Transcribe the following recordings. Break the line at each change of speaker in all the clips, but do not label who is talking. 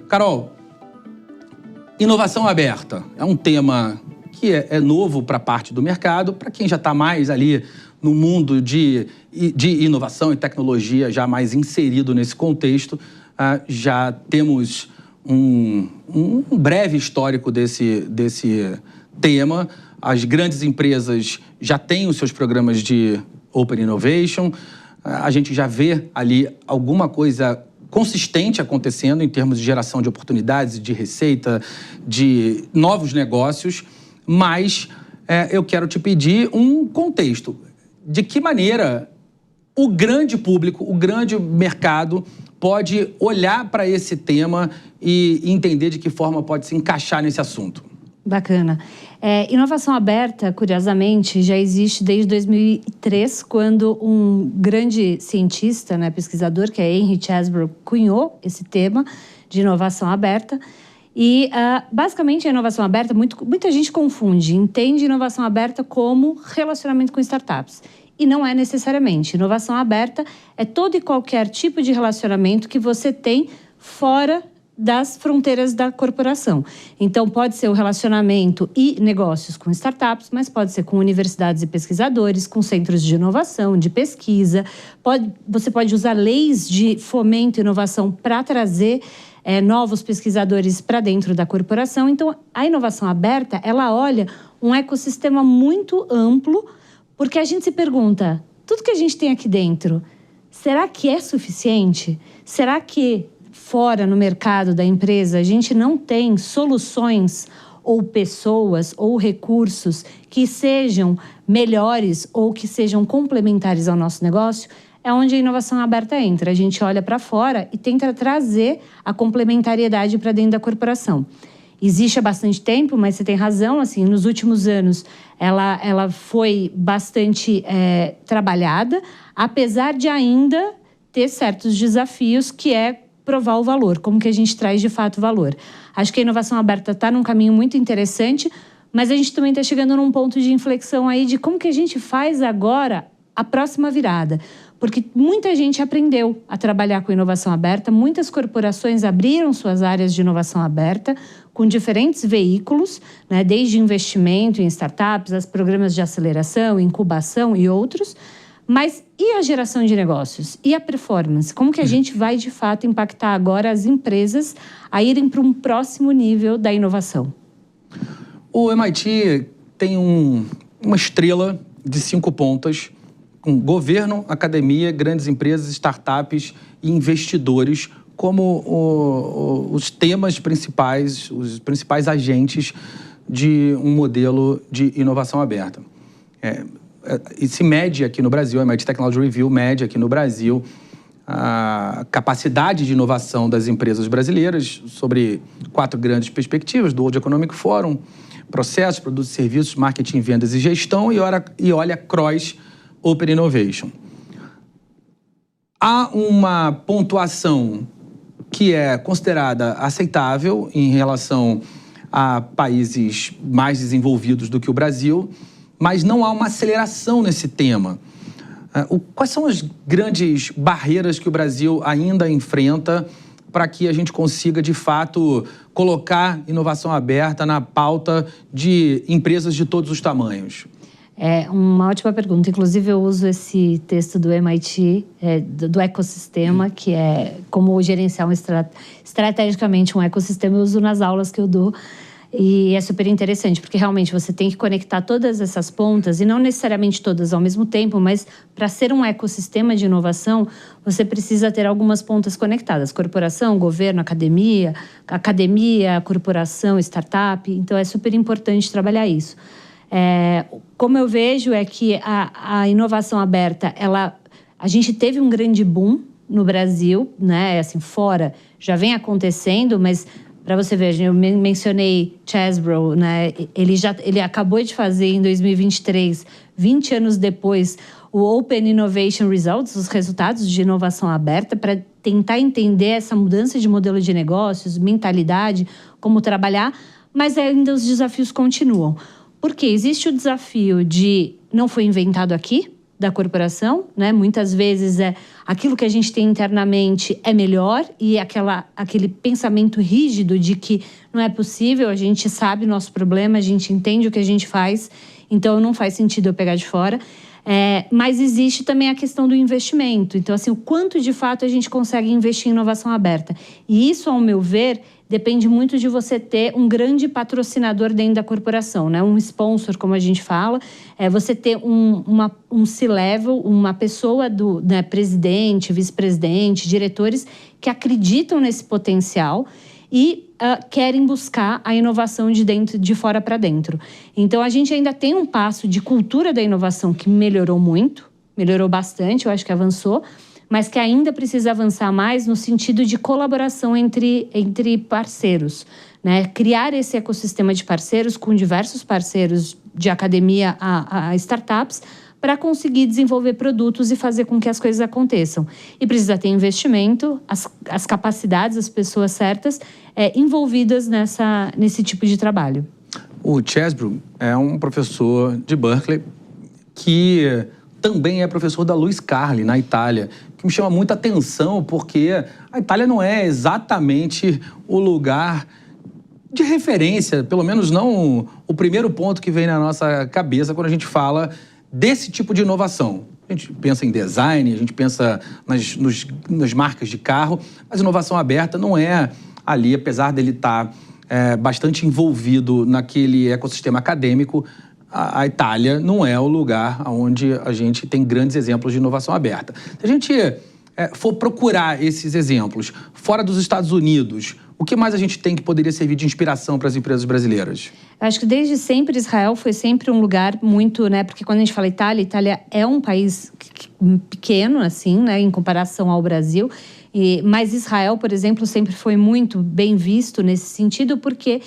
Carol, inovação aberta é um tema que é novo para parte do mercado, para quem já está mais ali no mundo de inovação e tecnologia, já mais inserido nesse contexto, já temos um breve histórico desse tema. As grandes empresas já têm os seus programas de Open Innovation, a gente já vê ali alguma coisa consistente acontecendo em termos de geração de oportunidades, de receita, de novos negócios, mas eu quero te pedir um contexto. De que maneira o grande público, o grande mercado pode olhar para esse tema e entender de que forma pode se encaixar nesse assunto?
Bacana. Inovação aberta, curiosamente, já existe desde 2003, quando um grande cientista, pesquisador, que é Henry Chesbrough, cunhou esse tema de inovação aberta. E, basicamente, a inovação aberta, muita gente confunde, entende inovação aberta como relacionamento com startups. E não é necessariamente. Inovação aberta é todo e qualquer tipo de relacionamento que você tem fora das fronteiras da corporação. Então, pode ser o relacionamento e negócios com startups, mas pode ser com universidades e pesquisadores, com centros de inovação, de pesquisa. Você pode usar leis de fomento e inovação para trazer novos pesquisadores para dentro da corporação. Então, a inovação aberta, ela olha um ecossistema muito amplo, porque a gente se pergunta, tudo que a gente tem aqui dentro, será que é suficiente? Será que fora no mercado da empresa a gente não tem soluções ou pessoas ou recursos que sejam melhores ou que sejam complementares ao nosso negócio? É onde a inovação aberta entra. A gente olha para fora e tenta trazer a complementariedade para dentro da corporação. Existe há bastante tempo, mas você tem razão, assim, nos últimos anos ela foi bastante trabalhada, apesar de ainda ter certos desafios, que é provar o valor, como que a gente traz de fato valor. Acho que a inovação aberta está num caminho muito interessante, mas a gente também está chegando num ponto de inflexão aí de como que a gente faz agora a próxima virada. Porque muita gente aprendeu a trabalhar com inovação aberta, muitas corporações abriram suas áreas de inovação aberta com diferentes veículos, desde investimento em startups, as programas de aceleração, incubação e outros. Mas e a geração de negócios? E a performance? Como que a gente vai, de fato, impactar agora as empresas a irem para um próximo nível da inovação?
O MIT tem uma estrela de 5 pontas, com governo, academia, grandes empresas, startups e investidores como os temas principais, os principais agentes de um modelo de inovação aberta. E se mede aqui no Brasil, a MIT Technology Review mede aqui no Brasil a capacidade de inovação das empresas brasileiras sobre 4 grandes perspectivas do World Economic Forum: processos, produtos e serviços, marketing, vendas e gestão, e olha Cross Open Innovation. Há uma pontuação que é considerada aceitável em relação a países mais desenvolvidos do que o Brasil, mas não há uma aceleração nesse tema. Quais são as grandes barreiras que o Brasil ainda enfrenta para que a gente consiga, de fato, colocar inovação aberta na pauta de empresas de todos os tamanhos?
É uma ótima pergunta. Inclusive, eu uso esse texto do MIT, do ecossistema, que é como gerenciar estrategicamente um ecossistema. Eu uso nas aulas que eu dou. E é super interessante, porque realmente você tem que conectar todas essas pontas, e não necessariamente todas ao mesmo tempo, mas para ser um ecossistema de inovação, você precisa ter algumas pontas conectadas. Corporação, governo, academia, corporação, startup. Então, é super importante trabalhar isso. Como eu vejo é que a inovação aberta, a gente teve um grande boom no Brasil, assim, fora já vem acontecendo, mas para você ver, eu mencionei Chesbrough, ele acabou de fazer em 2023, 20 anos depois, o Open Innovation Results, os resultados de inovação aberta, para tentar entender essa mudança de modelo de negócios, mentalidade, como trabalhar, mas ainda os desafios continuam. Porque existe o desafio de não foi inventado aqui, da corporação, né? Muitas vezes aquilo que a gente tem internamente é melhor e aquele pensamento rígido de que não é possível, a gente sabe o nosso problema, a gente entende o que a gente faz, então não faz sentido eu pegar de fora. Mas existe também a questão do investimento. Então, assim, o quanto de fato a gente consegue investir em inovação aberta. E isso, ao meu ver, depende muito de você ter um grande patrocinador dentro da corporação, né? Um sponsor, como a gente fala. Você ter um C-level, uma pessoa né, presidente, vice-presidente, diretores que acreditam nesse potencial e querem buscar a inovação de fora para dentro. Então, a gente ainda tem um passo de cultura da inovação que melhorou muito, melhorou bastante, eu acho que avançou, mas que ainda precisa avançar mais no sentido de colaboração entre parceiros, né? Criar esse ecossistema de parceiros com diversos parceiros de academia a startups para conseguir desenvolver produtos e fazer com que as coisas aconteçam. E precisa ter investimento, as capacidades, as pessoas certas envolvidas nesse tipo de trabalho.
O Chesbrough é um professor de Berkeley que também é professor da Luiz Carli, na Itália, que me chama muita atenção porque a Itália não é exatamente o lugar de referência, pelo menos não o primeiro ponto que vem na nossa cabeça quando a gente fala desse tipo de inovação. A gente pensa em design, a gente pensa nas marcas de carro, mas inovação aberta não é ali, apesar dele estar bastante envolvido naquele ecossistema acadêmico, a Itália não é o lugar onde a gente tem grandes exemplos de inovação aberta. Se a gente for procurar esses exemplos fora dos Estados Unidos, o que mais a gente tem que poderia servir de inspiração para as empresas brasileiras?
Acho que desde sempre Israel foi sempre um lugar muito, né? Porque quando a gente fala Itália é um país pequeno, assim, né? Em comparação ao Brasil. Mas Israel, por exemplo, sempre foi muito bem visto nesse sentido, porque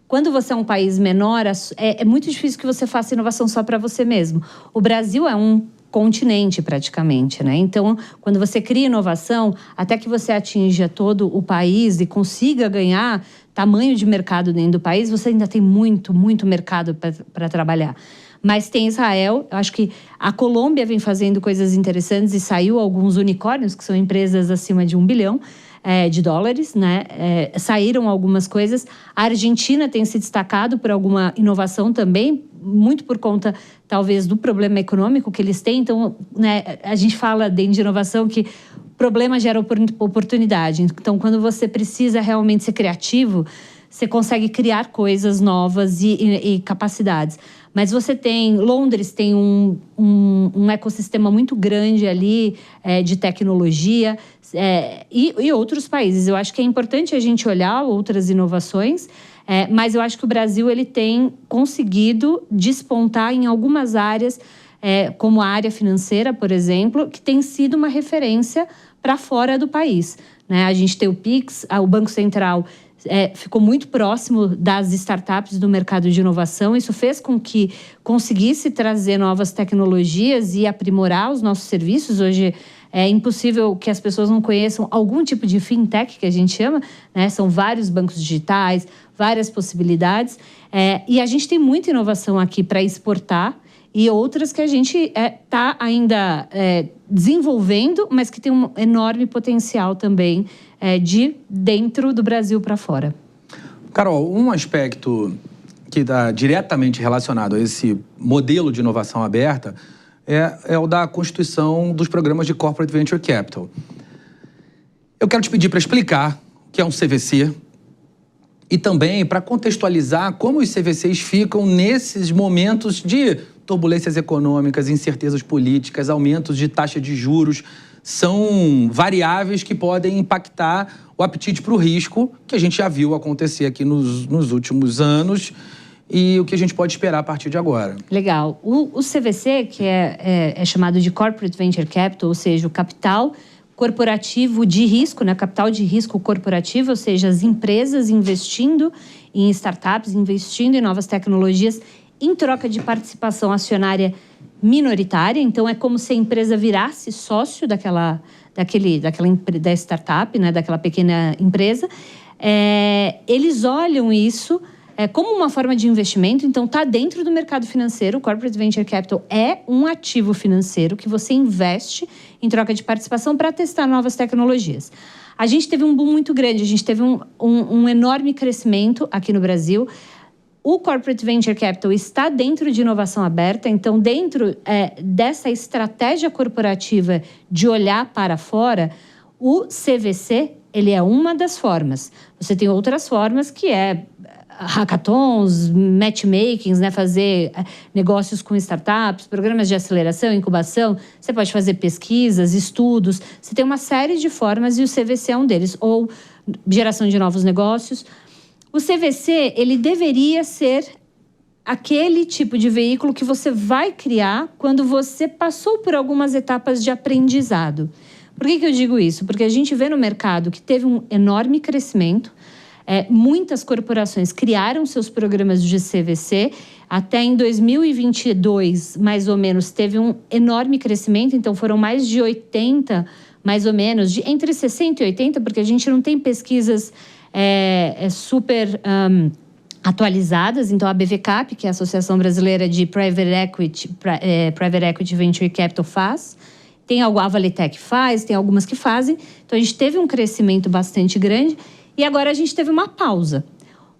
quando você é um país menor, é muito difícil que você faça inovação só para você mesmo. O Brasil é um continente, praticamente, né? Então, quando você cria inovação, até que você atinja todo o país e consiga ganhar tamanho de mercado dentro do país, você ainda tem muito, muito mercado para trabalhar. Mas tem Israel, eu acho que a Colômbia vem fazendo coisas interessantes e saiu alguns unicórnios, que são empresas acima de $1 bilhão de dólares, né? Saíram algumas coisas. A Argentina tem se destacado por alguma inovação também, muito por conta, talvez, do problema econômico que eles têm. Então, né, a gente fala dentro de inovação que problema gera oportunidade. Então, quando você precisa realmente ser criativo, você consegue criar coisas novas e capacidades. Mas Londres tem um ecossistema muito grande ali de tecnologia e outros países. Eu acho que é importante a gente olhar outras inovações, mas eu acho que o Brasil ele tem conseguido despontar em algumas áreas, como a área financeira, por exemplo, que tem sido uma referência para fora do país, né? A gente tem o Pix, o Banco Central ficou muito próximo das startups do mercado de inovação. Isso fez com que conseguisse trazer novas tecnologias e aprimorar os nossos serviços. Hoje é impossível que as pessoas não conheçam algum tipo de fintech, que a gente chama, né? São vários bancos digitais, várias possibilidades. E a gente tem muita inovação aqui para exportar e outras que a gente está ainda desenvolvendo, mas que tem um enorme potencial também de dentro do Brasil para fora.
Carol, um aspecto que está diretamente relacionado a esse modelo de inovação aberta é o da constituição dos programas de Corporate Venture Capital. Eu quero te pedir para explicar o que é um CVC e também para contextualizar como os CVCs ficam nesses momentos de turbulências econômicas, incertezas políticas, aumentos de taxa de juros. São variáveis que podem impactar o apetite para o risco, que a gente já viu acontecer aqui nos últimos anos, e o que a gente pode esperar a partir de agora.
Legal. O CVC, que é chamado de Corporate Venture Capital, ou seja, o capital corporativo de risco, né? Capital de risco corporativo, ou seja, as empresas investindo em startups, investindo em novas tecnologias, em troca de participação acionária minoritária. Então, é como se a empresa virasse sócio da startup, né, daquela pequena empresa. Eles olham isso como uma forma de investimento, então está dentro do mercado financeiro. O Corporate Venture Capital é um ativo financeiro que você investe em troca de participação para testar novas tecnologias. A gente teve um boom muito grande, a gente teve um enorme crescimento aqui no Brasil. O Corporate Venture Capital está dentro de inovação aberta, então dentro dessa estratégia corporativa de olhar para fora, o CVC, ele é uma das formas. Você tem outras formas que hackathons, matchmakings, né? Fazer negócios com startups, programas de aceleração, incubação. Você pode fazer pesquisas, estudos. Você tem uma série de formas e o CVC é um deles. Ou geração de novos negócios. O CVC, ele deveria ser aquele tipo de veículo que você vai criar quando você passou por algumas etapas de aprendizado. Por que eu digo isso? Porque a gente vê no mercado que teve um enorme crescimento. Muitas corporações criaram seus programas de CVC. Até em 2022, mais ou menos, teve um enorme crescimento. Então, foram mais de 80, mais ou menos, entre 60 e 80, porque a gente não tem pesquisas super atualizadas. Então, a BVCAP, que é a Associação Brasileira de Private Equity Venture Capital, faz. Tem a Valitec faz, tem algumas que fazem. Então, a gente teve um crescimento bastante grande. E agora a gente teve uma pausa,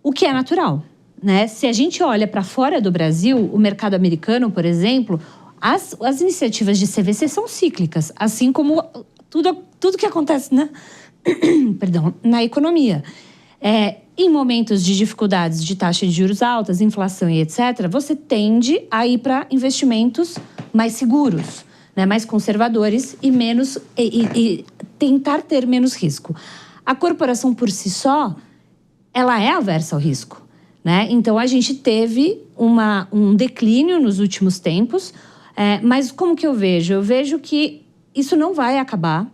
o que é natural, né? Se a gente olha para fora do Brasil, o mercado americano, por exemplo, as iniciativas de CVC são cíclicas, assim como tudo que acontece na economia. Em momentos de dificuldades de taxa de juros altas, inflação e etc., você tende a ir para investimentos mais seguros, né? Mais conservadores e tentar ter menos risco. A corporação, por si só, ela é aversa ao risco, né? Então, a gente teve um declínio nos últimos tempos, mas como que eu vejo? Eu vejo que isso não vai acabar.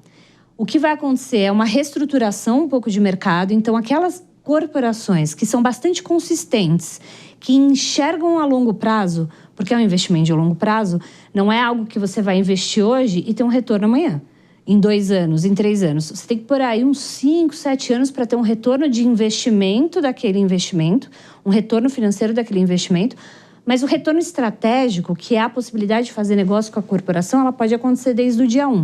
O que vai acontecer é uma reestruturação um pouco de mercado. Então, aquelas corporações que são bastante consistentes, que enxergam a longo prazo, porque é um investimento de longo prazo, não é algo que você vai investir hoje e ter um retorno amanhã. Em 2 anos, em 3 anos. Você tem que pôr aí uns 5, 7 anos para ter um retorno de investimento daquele investimento, um retorno financeiro daquele investimento, mas o retorno estratégico, que é a possibilidade de fazer negócio com a corporação, ela pode acontecer desde o dia 1.